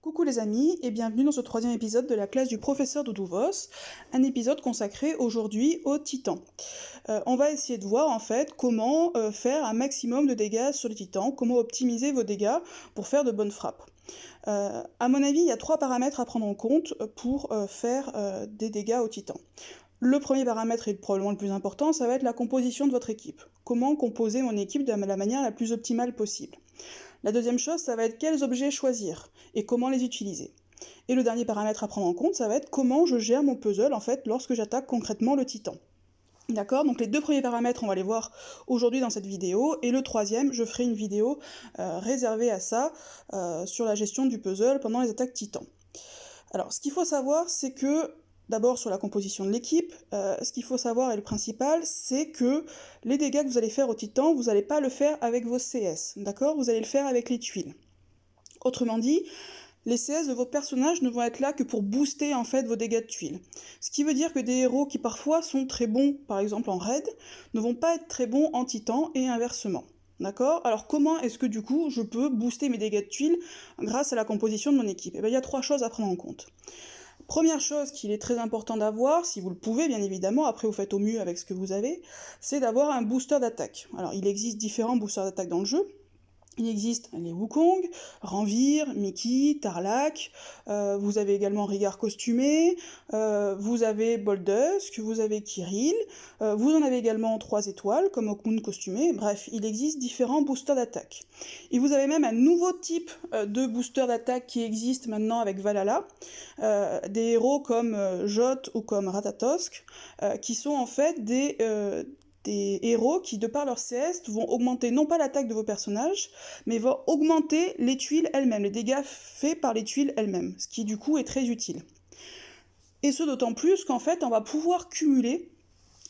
Coucou les amis et bienvenue dans ce troisième épisode de la classe du professeur Doudouvos, un épisode consacré aujourd'hui aux titans. On va essayer de voir en fait comment faire un maximum de dégâts sur les titans, comment optimiser vos dégâts pour faire de bonnes frappes. À mon avis, il y a 3 paramètres à prendre en compte pour faire des dégâts aux titans. Le premier paramètre et probablement le plus important, ça va être la composition de votre équipe. Comment composer mon équipe de la manière la plus optimale possible. La deuxième chose, ça va être quels objets choisir et comment les utiliser. Et le dernier paramètre à prendre en compte, ça va être comment je gère mon puzzle en fait lorsque j'attaque concrètement le titan. D'accord, donc les 2 premiers paramètres, on va les voir aujourd'hui dans cette vidéo, et le troisième, je ferai une vidéo réservée à ça, sur la gestion du puzzle pendant les attaques titans. Alors, ce qu'il faut savoir, c'est que d'abord sur la composition de l'équipe, ce qu'il faut savoir et le principal, c'est que les dégâts que vous allez faire au titan, vous n'allez pas le faire avec vos CS, d'accord? Vous allez le faire avec les tuiles. Autrement dit, les CS de vos personnages ne vont être là que pour booster en fait vos dégâts de tuiles. Ce qui veut dire que des héros qui parfois sont très bons, par exemple en raid, ne vont pas être très bons en titan et inversement. D'accord? Alors comment est-ce que du coup je peux booster mes dégâts de tuiles grâce à la composition de mon équipe? Eh bien, il y a 3 choses à prendre en compte. Première chose qu'il est très important d'avoir, si vous le pouvez bien évidemment, après vous faites au mieux avec ce que vous avez, c'est d'avoir un booster d'attaque. Alors il existe différents boosters d'attaque dans le jeu. Il existe les Wukong, Ranvir, Mickey, Tarlac, vous avez également Rigard costumé, vous avez Boldusk, vous avez Kirill, vous en avez également 3 étoiles, comme Hawkmoon costumé, bref, il existe différents boosters d'attaque. Et vous avez même un nouveau type de booster d'attaque qui existe maintenant avec Valhalla, des héros comme Jot ou comme Ratatosk, qui sont en fait des héros qui, de par leur CS, vont augmenter non pas l'attaque de vos personnages, mais vont augmenter les tuiles elles-mêmes, les dégâts faits par les tuiles elles-mêmes, ce qui du coup est très utile. Et ce d'autant plus qu'en fait, on va pouvoir cumuler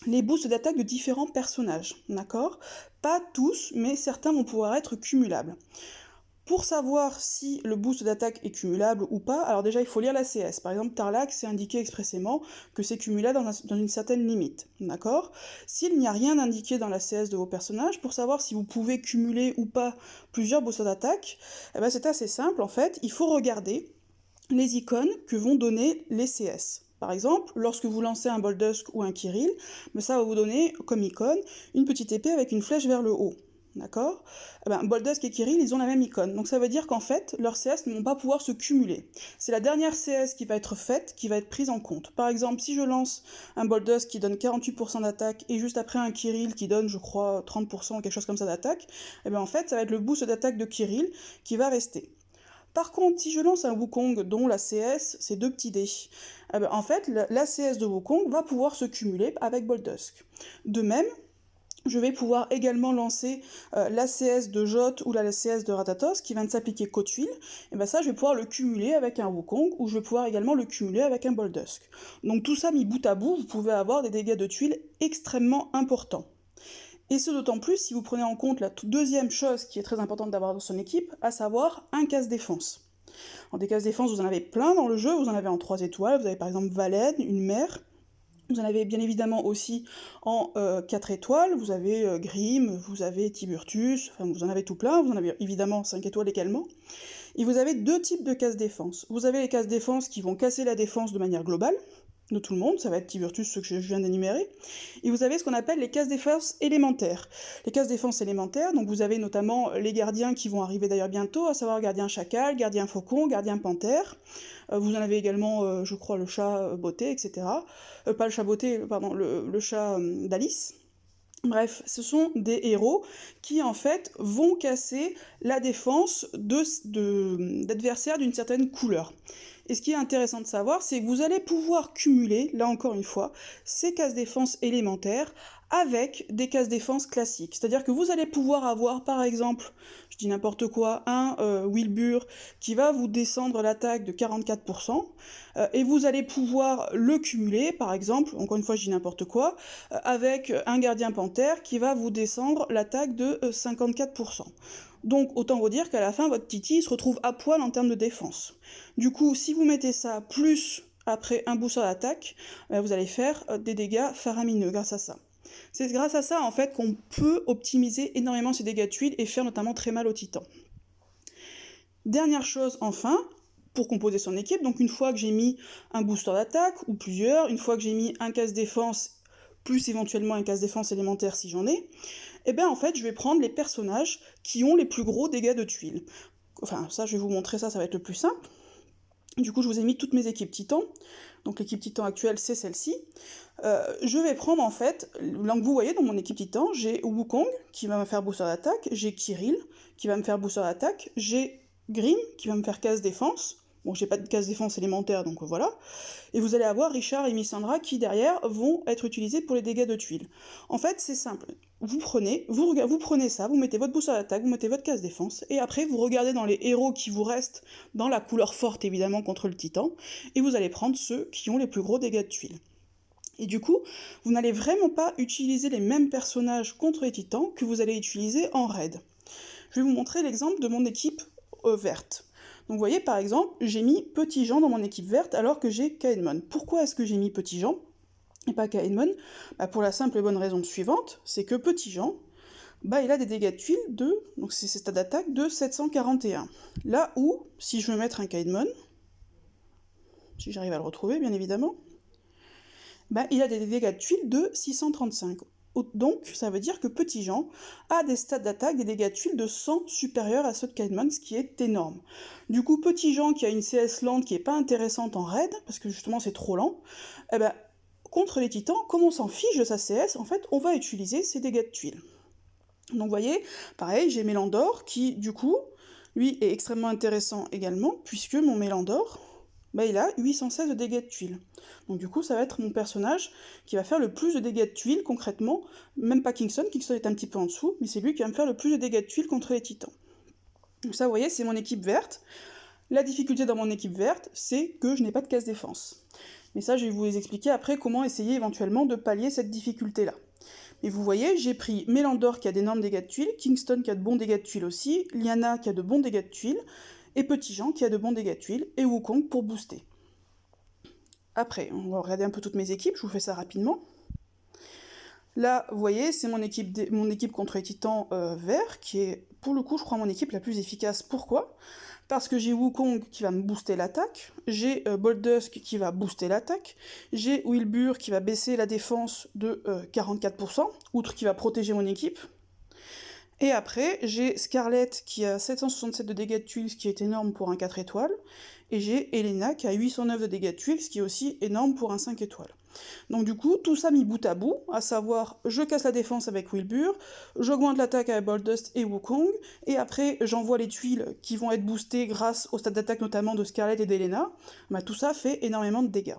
les boosts d'attaque de différents personnages, d'accord? Pas tous, mais certains vont pouvoir être cumulables. Pour savoir si le boost d'attaque est cumulable ou pas, alors déjà il faut lire la CS. Par exemple, Tarlac, c'est indiqué expressément que c'est cumulable dans une certaine limite, d'accord? S'il n'y a rien indiqué dans la CS de vos personnages, pour savoir si vous pouvez cumuler ou pas plusieurs boosts d'attaque, eh ben c'est assez simple en fait, il faut regarder les icônes que vont donner les CS. Par exemple, lorsque vous lancez un Boldusk ou un Kirill, ça va vous donner comme icône une petite épée avec une flèche vers le haut. D'accord? Boldusk et Kirill, ils ont la même icône. Donc ça veut dire qu'en fait, leurs CS ne vont pas pouvoir se cumuler. C'est la dernière CS qui va être faite, qui va être prise en compte. Par exemple, si je lance un Boldusk qui donne 48% d'attaque, et juste après un Kirill qui donne, je crois, 30% ou quelque chose comme ça d'attaque, en fait, ça va être le boost d'attaque de Kirill qui va rester. Par contre, si je lance un Wukong dont la CS, c'est 2 petits dés, en fait, la CS de Wukong va pouvoir se cumuler avec Boldusk. De même, je vais pouvoir également lancer la CS de Jot ou la CS de Ratatosk qui vient de s'appliquer qu'aux tuiles, et ça je vais pouvoir le cumuler avec un Wukong ou je vais pouvoir également le cumuler avec un Boldusk. Donc tout ça mis bout à bout, vous pouvez avoir des dégâts de tuiles extrêmement importants. Et ce d'autant plus si vous prenez en compte la deuxième chose qui est très importante d'avoir dans son équipe, à savoir un casse-défense. En des casse-défense, vous en avez plein dans le jeu, vous en avez en 3 étoiles, vous avez par exemple Valen, une mère. Vous en avez bien évidemment aussi en 4 étoiles, vous avez Grimm, vous avez Tiburtus, enfin vous en avez tout plein, vous en avez évidemment 5 étoiles également. Et vous avez 2 types de casse-défense. Vous avez les casse-défense qui vont casser la défense de manière globale, de tout le monde, ça va être Tiburtus, ceux que je viens d'énumérer. Et vous avez ce qu'on appelle les casse-défense élémentaires. Les casse-défense élémentaires, donc vous avez notamment les gardiens qui vont arriver d'ailleurs bientôt, à savoir gardien chacal, gardien faucon, gardien panthère. Vous en avez également, je crois, le chat beauté, etc. Pas le chat beauté, pardon, le chat d'Alice. Bref, ce sont des héros qui en fait vont casser la défense d'adversaires d'une certaine couleur. Et ce qui est intéressant de savoir, c'est que vous allez pouvoir cumuler, là encore une fois, ces casse-défense élémentaires avec des casse-défense classiques. C'est-à-dire que vous allez pouvoir avoir, par exemple, je dis n'importe quoi, un Wilbur qui va vous descendre l'attaque de 44%, et vous allez pouvoir le cumuler, par exemple, encore une fois je dis n'importe quoi, avec un gardien panthère qui va vous descendre l'attaque de 54%. Donc autant vous dire qu'à la fin, votre Titi se retrouve à poil en termes de défense. Du coup, si vous mettez ça plus après un booster d'attaque, vous allez faire des dégâts faramineux grâce à ça. C'est grâce à ça en fait qu'on peut optimiser énormément ces dégâts de tuiles et faire notamment très mal aux titans. Dernière chose enfin, pour composer son équipe. Donc une fois que j'ai mis un booster d'attaque, ou plusieurs, une fois que j'ai mis un casse défense, plus éventuellement un casse défense élémentaire si j'en ai, et bien en fait je vais prendre les personnages qui ont les plus gros dégâts de tuiles. Enfin ça je vais vous montrer ça va être le plus simple. Du coup je vous ai mis toutes mes équipes titans, donc l'équipe titan actuelle c'est celle-ci. Je vais prendre en fait, donc vous voyez dans mon équipe titan, j'ai Wukong qui va me faire booster d'attaque, j'ai Kirill qui va me faire booster d'attaque, j'ai Grimm qui va me faire casse défense. Bon, j'ai pas de casse défense élémentaire, donc voilà. Et vous allez avoir Richard et Missandra qui, derrière, vont être utilisés pour les dégâts de tuiles. En fait, c'est simple. Vous prenez ça, vous mettez votre booster d'attaque, vous mettez votre casse défense, et après, vous regardez dans les héros qui vous restent, dans la couleur forte, évidemment, contre le titan, et vous allez prendre ceux qui ont les plus gros dégâts de tuiles. Et du coup, vous n'allez vraiment pas utiliser les mêmes personnages contre les titans que vous allez utiliser en raid. Je vais vous montrer l'exemple de mon équipe verte. Donc vous voyez par exemple, j'ai mis Petit Jean dans mon équipe verte alors que j'ai Kaedmon. Pourquoi est-ce que j'ai mis Petit Jean et pas Kaedmon? Pour la simple et bonne raison suivante, c'est que Petit Jean, il a des dégâts de tuiles donc c'est ses stats d'attaque de 741. Là où, si je veux mettre un Kaedmon, si j'arrive à le retrouver bien évidemment, il a des dégâts de tuiles de 635. Donc, ça veut dire que Petit Jean a des stats d'attaque, des dégâts de tuiles de 100 supérieurs à ceux de Kaedmon, ce qui est énorme. Du coup, Petit Jean qui a une CS lente qui est pas intéressante en raid, parce que justement c'est trop lent, contre les titans, comme on s'en fiche de sa CS, en fait, on va utiliser ses dégâts de tuiles. Donc vous voyez, pareil, j'ai Mélandor qui, du coup, lui est extrêmement intéressant également, puisque mon Mélandor, il a 816 de dégâts de tuiles. Donc du coup, ça va être mon personnage qui va faire le plus de dégâts de tuiles, concrètement, même pas Kingston est un petit peu en dessous, mais c'est lui qui va me faire le plus de dégâts de tuiles contre les titans. Donc ça, vous voyez, c'est mon équipe verte. La difficulté dans mon équipe verte, c'est que je n'ai pas de casse défense. Mais ça, je vais vous expliquer après comment essayer éventuellement de pallier cette difficulté-là. Mais vous voyez, j'ai pris Mélandor qui a d'énormes dégâts de tuiles, Kingston qui a de bons dégâts de tuiles aussi, Lyanna qui a de bons dégâts de tuiles, et Petit Jean qui a de bons dégâts de tuiles, et Wukong pour booster. Après, on va regarder un peu toutes mes équipes, je vous fais ça rapidement. Là, vous voyez, c'est mon équipe contre les titans verts, qui est, pour le coup, je crois, mon équipe la plus efficace. Pourquoi? Parce que j'ai Wukong qui va me booster l'attaque, j'ai Boldusk qui va booster l'attaque, j'ai Wilbur qui va baisser la défense de 44%, outre qui va protéger mon équipe. Et après, j'ai Scarlet qui a 767 de dégâts de tuiles, ce qui est énorme pour un 4 étoiles, et j'ai Elena qui a 809 de dégâts de tuiles, ce qui est aussi énorme pour un 5 étoiles. Donc du coup, tout ça mis bout à bout, à savoir, je casse la défense avec Wilbur, j'augmente l'attaque avec Boldust et Wukong, et après, j'envoie les tuiles qui vont être boostées grâce au stade d'attaque notamment de Scarlet et d'Elena, tout ça fait énormément de dégâts.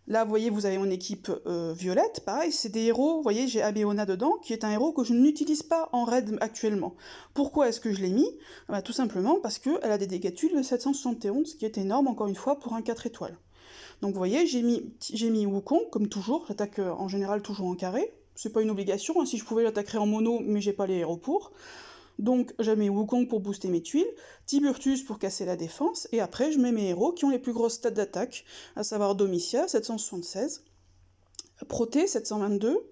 Là, vous voyez, vous avez mon équipe violette, pareil, c'est des héros, vous voyez, j'ai Abeona dedans, qui est un héros que je n'utilise pas en raid actuellement. Pourquoi est-ce que je l'ai mis? Tout simplement parce qu'elle a des dégâts de tuiles de 771, ce qui est énorme, encore une fois, pour un 4 étoiles. Donc vous voyez, j'ai mis Wukong, comme toujours, j'attaque en général toujours en carré, c'est pas une obligation, hein, si je pouvais l'attaquer en mono, mais j'ai pas les héros pour. Donc je mets Wukong pour booster mes tuiles, Tiburtus pour casser la défense, et après je mets mes héros qui ont les plus grosses stats d'attaque, à savoir Domitia, 776, Proté, 722,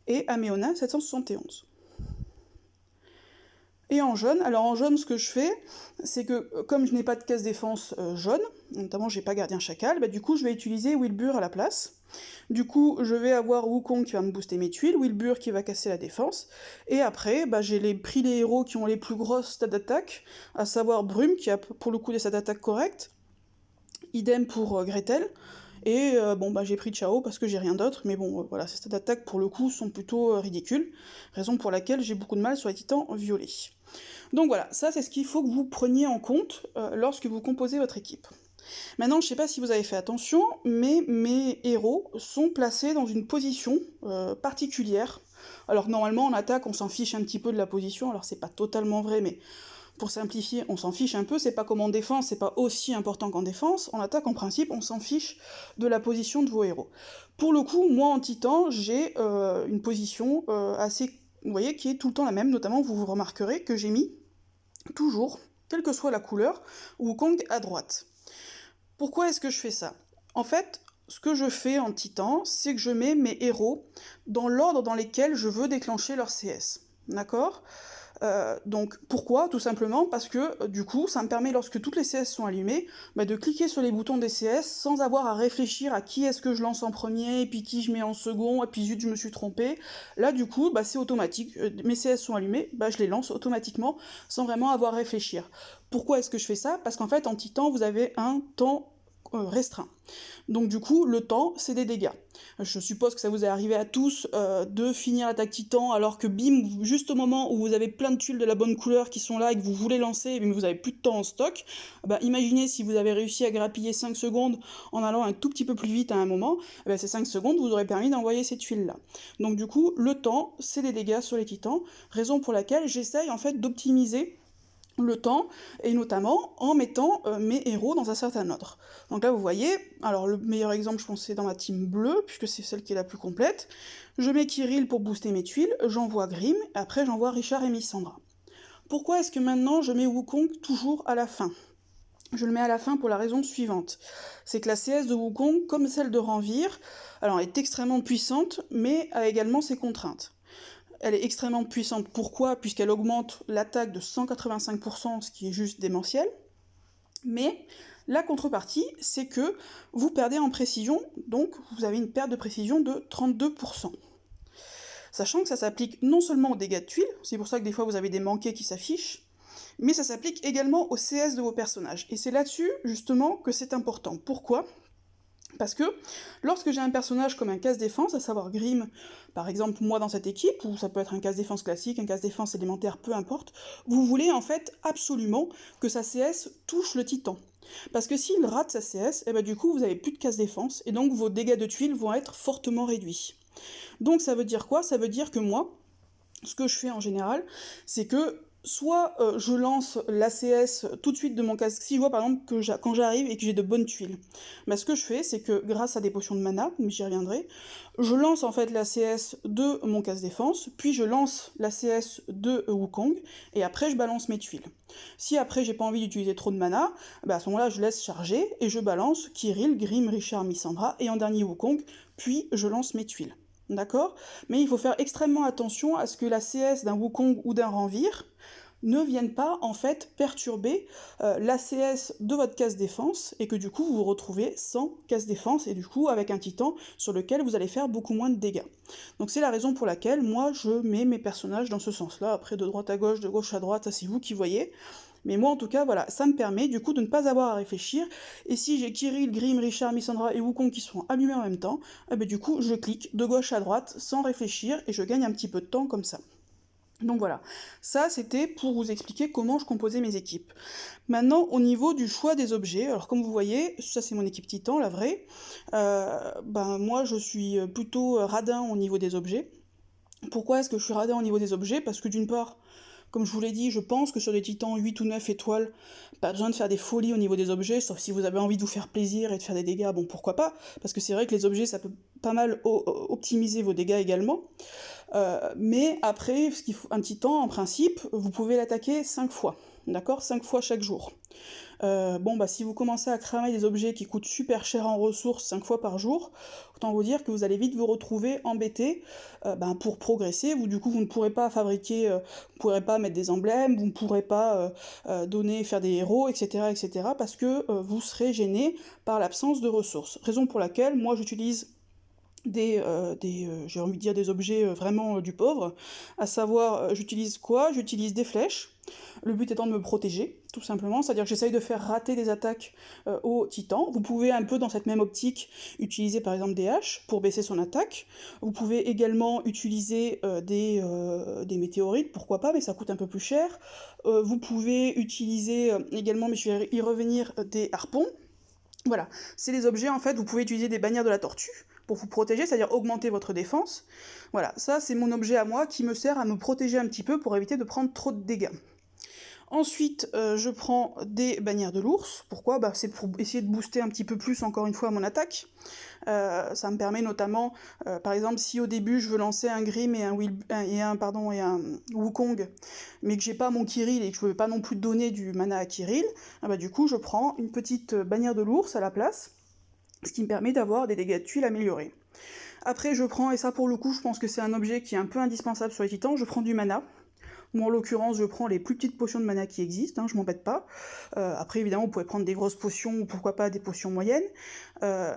et Ameona, 771. Et en jaune, alors en jaune, ce que je fais, c'est que comme je n'ai pas de casse défense jaune, notamment j'ai pas gardien chacal, du coup je vais utiliser Wilbur à la place. Du coup, je vais avoir Wukong qui va me booster mes tuiles, Wilbur qui va casser la défense, et après, j'ai pris les héros qui ont les plus grosses stats d'attaque, à savoir Brume qui a pour le coup des stats d'attaque correctes, idem pour Gretel, et j'ai pris Chao parce que j'ai rien d'autre, mais bon, voilà, ces stats d'attaque pour le coup sont plutôt ridicules, raison pour laquelle j'ai beaucoup de mal sur les titans violets. Donc voilà, ça c'est ce qu'il faut que vous preniez en compte lorsque vous composez votre équipe. Maintenant, je sais pas si vous avez fait attention, mais mes héros sont placés dans une position particulière. Alors normalement en attaque on s'en fiche un petit peu de la position, alors c'est pas totalement vrai, mais pour simplifier, on s'en fiche un peu, c'est pas comme en défense, c'est pas aussi important qu'en défense, en attaque en principe on s'en fiche de la position de vos héros. Pour le coup, moi en titan, j'ai une position assez, vous voyez, qui est tout le temps la même, notamment vous remarquerez que j'ai mis toujours, quelle que soit la couleur, Wukong à droite. Pourquoi est-ce que je fais ça? En fait, ce que je fais en titan, c'est que je mets mes héros dans l'ordre dans lequel je veux déclencher leur CS. D'accord? Donc pourquoi? Tout simplement parce que du coup ça me permet, lorsque toutes les CS sont allumées, de cliquer sur les boutons des CS sans avoir à réfléchir à qui est-ce que je lance en premier, et puis qui je mets en second, et puis zut je me suis trompée. Là du coup c'est automatique, mes CS sont allumés, je les lance automatiquement sans vraiment avoir à réfléchir. Pourquoi est-ce que je fais ça? Parce qu'en fait en Titan vous avez un temps restreint. Donc du coup, le temps, c'est des dégâts. Je suppose que ça vous est arrivé à tous de finir l'attaque Titan alors que bim, juste au moment où vous avez plein de tuiles de la bonne couleur qui sont là et que vous voulez lancer, mais vous avez plus de temps en stock. Imaginez si vous avez réussi à grappiller 5 secondes en allant un tout petit peu plus vite à un moment, ces 5 secondes vous auraient permis d'envoyer ces tuiles-là. Donc du coup, le temps, c'est des dégâts sur les Titans, raison pour laquelle j'essaye en fait d'optimiser le temps, et notamment en mettant mes héros dans un certain ordre. Donc là vous voyez, alors le meilleur exemple je pense c'est dans ma team bleue, puisque c'est celle qui est la plus complète. Je mets Kirill pour booster mes tuiles, j'envoie Grimm, et après j'envoie Richard et Missandra. Pourquoi est-ce que maintenant je mets Wukong toujours à la fin? Je le mets à la fin pour la raison suivante. C'est que la CS de Wukong, comme celle de Ranvir, alors elle est extrêmement puissante, mais a également ses contraintes. Elle est extrêmement puissante. Pourquoi? Puisqu'elle augmente l'attaque de 185%, ce qui est juste démentiel. Mais la contrepartie, c'est que vous perdez en précision, donc vous avez une perte de précision de 32%. Sachant que ça s'applique non seulement aux dégâts de tuiles, c'est pour ça que des fois vous avez des manqués qui s'affichent, mais ça s'applique également au CS de vos personnages. Et c'est là-dessus, justement, que c'est important. Pourquoi? Parce que lorsque j'ai un personnage comme un casse-défense, à savoir Grimm, par exemple moi dans cette équipe, ou ça peut être un casse-défense classique, un casse-défense élémentaire, peu importe, vous voulez en fait absolument que sa CS touche le titan. Parce que s'il rate sa CS, du coup vous avez plus de casse-défense, et donc vos dégâts de tuiles vont être fortement réduits. Donc ça veut dire quoi? Ça veut dire que moi, ce que je fais en général, c'est que soit je lance l'ACS tout de suite de mon casque, si je vois par exemple que quand j'arrive et que j'ai de bonnes tuiles, ce que je fais, c'est que grâce à des potions de mana, mais j'y reviendrai, je lance en fait l'ACS de mon casse défense, puis je lance l'ACS de Wukong, et après je balance mes tuiles. Si après j'ai pas envie d'utiliser trop de mana, à ce moment-là je laisse charger, et je balance Kirill, Grimm, Richard, Missandra, et en dernier Wukong, puis je lance mes tuiles. D'accord? Mais il faut faire extrêmement attention à ce que la CS d'un Wukong ou d'un Ranvir ne vienne pas en fait perturber l'ACS de votre casse défense, et que du coup vous vous retrouvez sans casse défense, et du coup avec un titan sur lequel vous allez faire beaucoup moins de dégâts. Donc c'est la raison pour laquelle moi je mets mes personnages dans ce sens-là. Après de droite à gauche, de gauche à droite, ça c'est vous qui voyez. Mais moi en tout cas voilà, ça me permet du coup de ne pas avoir à réfléchir, et si j'ai Kirill, Grimm, Richard, Missandra et Wukong qui sont allumés en même temps, du coup je clique de gauche à droite sans réfléchir, et je gagne un petit peu de temps comme ça. Donc voilà, ça c'était pour vous expliquer comment je composais mes équipes. Maintenant au niveau du choix des objets, alors comme vous voyez, ça c'est mon équipe Titan, la vraie, moi je suis plutôt radin au niveau des objets. Pourquoi est-ce que je suis radin au niveau des objets? Parce que d'une part, comme je vous l'ai dit, je pense que sur des titans 8 ou 9 étoiles, pas besoin de faire des folies au niveau des objets, sauf si vous avez envie de vous faire plaisir et de faire des dégâts, bon pourquoi pas, parce que c'est vrai que les objets ça peut pas mal optimiser vos dégâts également. Mais après, un titan, en principe, vous pouvez l'attaquer 5 fois, d'accord? 5 fois chaque jour. Si vous commencez à cramer des objets qui coûtent super cher en ressources 5 fois par jour, autant vous dire que vous allez vite vous retrouver embêté pour progresser. Du coup, vous ne pourrez pas fabriquer, vous ne pourrez pas mettre des emblèmes, vous ne pourrez pas faire des héros, etc., etc., parce que vous serez gêné par l'absence de ressources. Raison pour laquelle, moi, j'utilise j'ai envie de dire des objets vraiment du pauvre, à savoir, j'utilise quoi? J'utilise des flèches, le but étant de me protéger, tout simplement, c'est-à-dire que j'essaye de faire rater des attaques aux titans. Vous pouvez un peu dans cette même optique utiliser par exemple des haches pour baisser son attaque, vous pouvez également utiliser des météorites, pourquoi pas, mais ça coûte un peu plus cher, vous pouvez utiliser également, mais je vais y revenir, des harpons. Voilà, c'est des objets en fait, vous pouvez utiliser des bannières de la tortue pour vous protéger, c'est-à-dire augmenter votre défense. Voilà, ça c'est mon objet à moi qui me sert à me protéger un petit peu pour éviter de prendre trop de dégâts. Ensuite, je prends des bannières de l'ours. Pourquoi? C'est pour essayer de booster un petit peu plus, encore une fois, mon attaque. Ça me permet notamment, par exemple, si au début je veux lancer un Grimm et un Wukong, mais que j'ai pas mon Kirill et que je veux pas non plus donner du mana à Kirill, du coup je prends une petite bannière de l'ours à la place, ce qui me permet d'avoir des dégâts de tuiles améliorés. Après je prends, et ça pour le coup je pense que c'est un objet qui est un peu indispensable sur les titans, je prends du mana. Moi, en l'occurrence, je prends les plus petites potions de mana qui existent, hein, je m'embête pas. Après, évidemment, vous pouvez prendre des grosses potions, ou pourquoi pas des potions moyennes.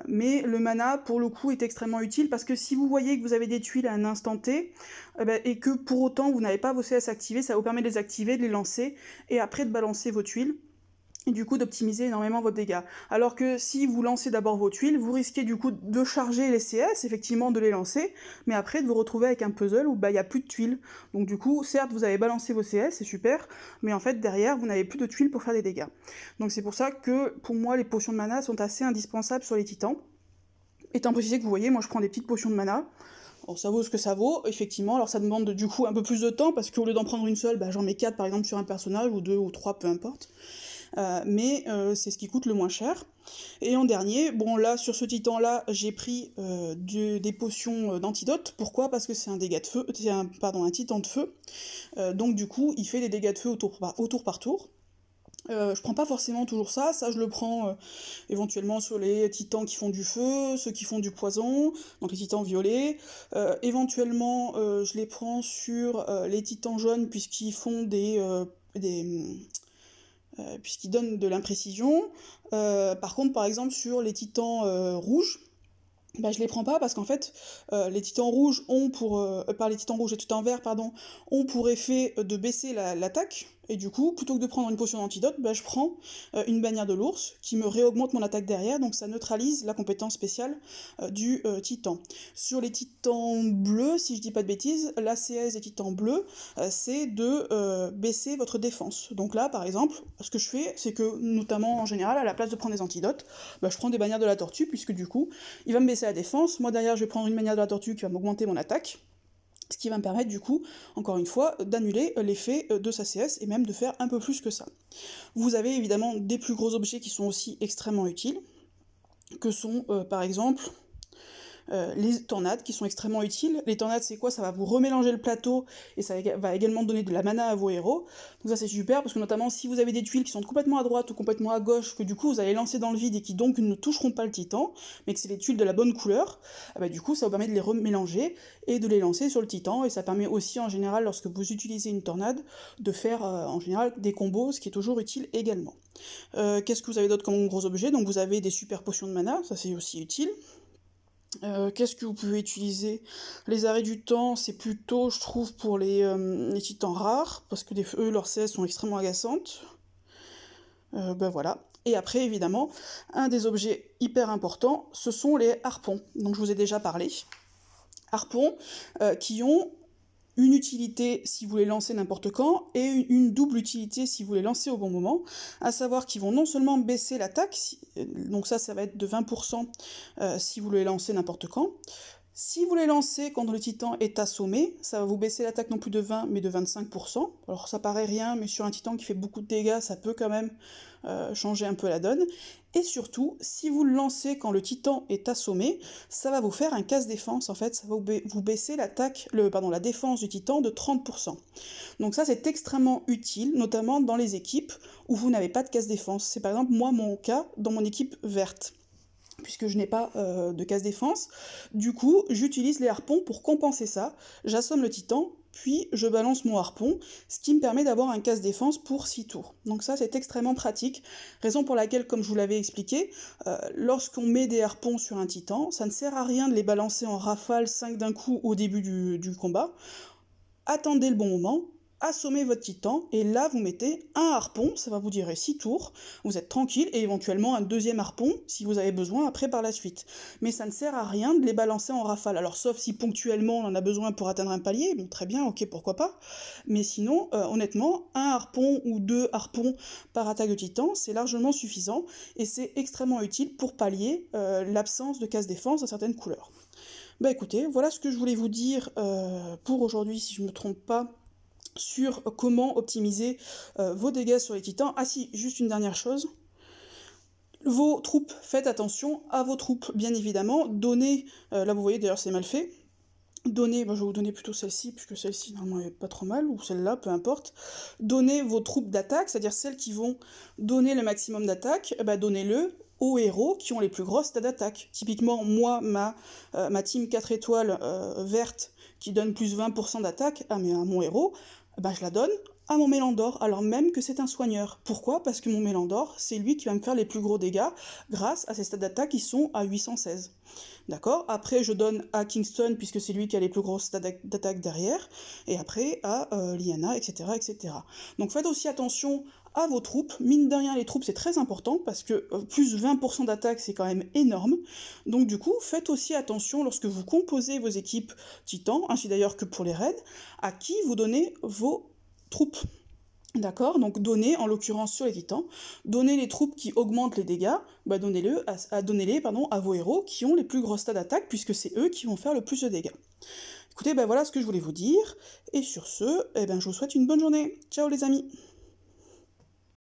Mais le mana, pour le coup, est extrêmement utile, parce que si vous voyez que vous avez des tuiles à un instant T, et que pour autant, vous n'avez pas vos CS activés, ça vous permet de les activer, de les lancer, et après de balancer vos tuiles. Et du coup d'optimiser énormément votre dégâts. Alors que si vous lancez d'abord vos tuiles, vous risquez du coup de charger les CS, effectivement de les lancer, mais après de vous retrouver avec un puzzle où il n'y a plus de tuiles. Donc du coup, certes vous avez balancé vos CS, c'est super, mais en fait derrière vous n'avez plus de tuiles pour faire des dégâts. Donc c'est pour ça que pour moi les potions de mana sont assez indispensables sur les titans. Étant précisé que vous voyez, moi je prends des petites potions de mana. Bon, ça vaut ce que ça vaut, effectivement, alors ça demande du coup un peu plus de temps, parce qu'au lieu d'en prendre une seule, j'en mets 4 par exemple sur un personnage, ou 2 ou 3, peu importe. Mais c'est ce qui coûte le moins cher. Et en dernier, bon là sur ce titan là j'ai pris des potions d'antidote. Pourquoi? Parce que c'est un dégât de feu, c'est un titan de feu. Donc du coup il fait des dégâts de feu au tour par tour. Je prends pas forcément toujours ça je le prends éventuellement sur les titans qui font du feu, ceux qui font du poison, donc les titans violets. Éventuellement je les prends sur les titans jaunes puisqu'ils font puisqu'ils donnent de l'imprécision. Par contre, par exemple, sur les titans rouges, je les prends pas parce qu'en fait, les titans rouges ont les titans rouges et titans verts, ont pour effet de baisser l'attaque. Et du coup, plutôt que de prendre une potion d'antidote, je prends une bannière de l'ours qui me réaugmente mon attaque derrière, donc ça neutralise la compétence spéciale du titan. Sur les titans bleus, si je dis pas de bêtises, l'ACS des titans bleus, c'est de baisser votre défense. Donc là, par exemple, ce que je fais, c'est que, notamment en général, à la place de prendre des antidotes, je prends des bannières de la tortue, puisque du coup, il va me baisser la défense. Moi, derrière, je vais prendre une bannière de la tortue qui va m'augmenter mon attaque. Ce qui va me permettre du coup, encore une fois, d'annuler l'effet de sa CS et même de faire un peu plus que ça. Vous avez évidemment des plus gros objets qui sont aussi extrêmement utiles, que sont par exemple les tornades qui sont extrêmement utiles. Les tornades c'est quoi? Ça va vous remélanger le plateau et ça va également donner de la mana à vos héros. Donc ça c'est super parce que notamment si vous avez des tuiles qui sont complètement à droite ou complètement à gauche, que du coup vous allez lancer dans le vide et qui donc ne toucheront pas le titan, mais que c'est les tuiles de la bonne couleur, du coup ça vous permet de les remélanger et de les lancer sur le titan, et ça permet aussi en général lorsque vous utilisez une tornade de faire en général des combos, ce qui est toujours utile également. Qu'est-ce que vous avez d'autre comme gros objets? Donc vous avez des super potions de mana, ça c'est aussi utile. Qu'est-ce que vous pouvez utiliser? Les arrêts du temps, c'est plutôt, je trouve, pour les titans rares, parce que eux, leurs CS sont extrêmement agaçantes. Voilà. Et après, évidemment, un des objets hyper importants, ce sont les harpons. Donc je vous ai déjà parlé. Harpons qui ont une utilité si vous les lancez n'importe quand, et une double utilité si vous les lancez au bon moment, à savoir qu'ils vont non seulement baisser l'attaque, donc ça va être de 20% si vous les lancez n'importe quand. Si vous les lancez quand le titan est assommé, ça va vous baisser l'attaque non plus de 20 mais de 25%. Alors ça paraît rien, mais sur un titan qui fait beaucoup de dégâts, ça peut quand même changer un peu la donne. Et surtout, si vous le lancez quand le titan est assommé, ça va vous faire un casse-défense, en fait, ça va vous baisser la défense du titan de 30%. Donc ça c'est extrêmement utile, notamment dans les équipes où vous n'avez pas de casse-défense. C'est par exemple moi mon cas dans mon équipe verte, puisque je n'ai pas de casse-défense. Du coup, j'utilise les harpons pour compenser ça, j'assomme le titan, puis je balance mon harpon, ce qui me permet d'avoir un casse-défense pour 6 tours. Donc ça, c'est extrêmement pratique, raison pour laquelle, comme je vous l'avais expliqué, lorsqu'on met des harpons sur un titan, ça ne sert à rien de les balancer en rafale 5 d'un coup au début du combat. Attendez le bon moment, assommez votre titan, et là vous mettez un harpon, ça va vous durer 6 tours, vous êtes tranquille, et éventuellement un deuxième harpon, si vous avez besoin, après par la suite. Mais ça ne sert à rien de les balancer en rafale, alors sauf si ponctuellement on en a besoin pour atteindre un palier, bon très bien, ok, pourquoi pas, mais sinon, honnêtement, un harpon ou 2 harpons par attaque de titan, c'est largement suffisant, et c'est extrêmement utile pour pallier l'absence de casse-défense dans certaines couleurs. Écoutez, voilà ce que je voulais vous dire pour aujourd'hui, si je me trompe pas, sur comment optimiser vos dégâts sur les titans. Ah si, juste une dernière chose. Vos troupes, faites attention à vos troupes, bien évidemment. Donnez, là vous voyez d'ailleurs c'est mal fait, donnez, je vais vous donner plutôt celle-ci, puisque celle-ci normalement elle est pas trop mal, ou celle-là, peu importe. Donnez vos troupes d'attaque, c'est-à-dire celles qui vont donner le maximum d'attaque, donnez-le aux héros qui ont les plus grosses stats d'attaque. Typiquement, moi, ma team 4 étoiles verte, qui donne plus 20% d'attaque à mon héros, ben, je la donne à mon Mélandor, alors même que c'est un soigneur. Pourquoi? Parce que mon Mélandor, c'est lui qui va me faire les plus gros dégâts grâce à ses stats d'attaque qui sont à 816. D'accord? Après, je donne à Kingston, puisque c'est lui qui a les plus grosses stats d'attaque derrière, et après à Lyanna, etc., etc. Donc faites aussi attention à vos troupes. Mine de rien, les troupes, c'est très important, parce que plus 20% d'attaque, c'est quand même énorme. Donc du coup, faites aussi attention lorsque vous composez vos équipes titans, ainsi d'ailleurs que pour les raids, à qui vous donnez vos troupes. D'accord? Donc donnez, en l'occurrence sur les titans, donnez les troupes qui augmentent les dégâts, bah donnez-les à vos héros qui ont les plus grosses stats d'attaque, puisque c'est eux qui vont faire le plus de dégâts. Écoutez, bah voilà ce que je voulais vous dire, et sur ce, eh ben, je vous souhaite une bonne journée. Ciao les amis!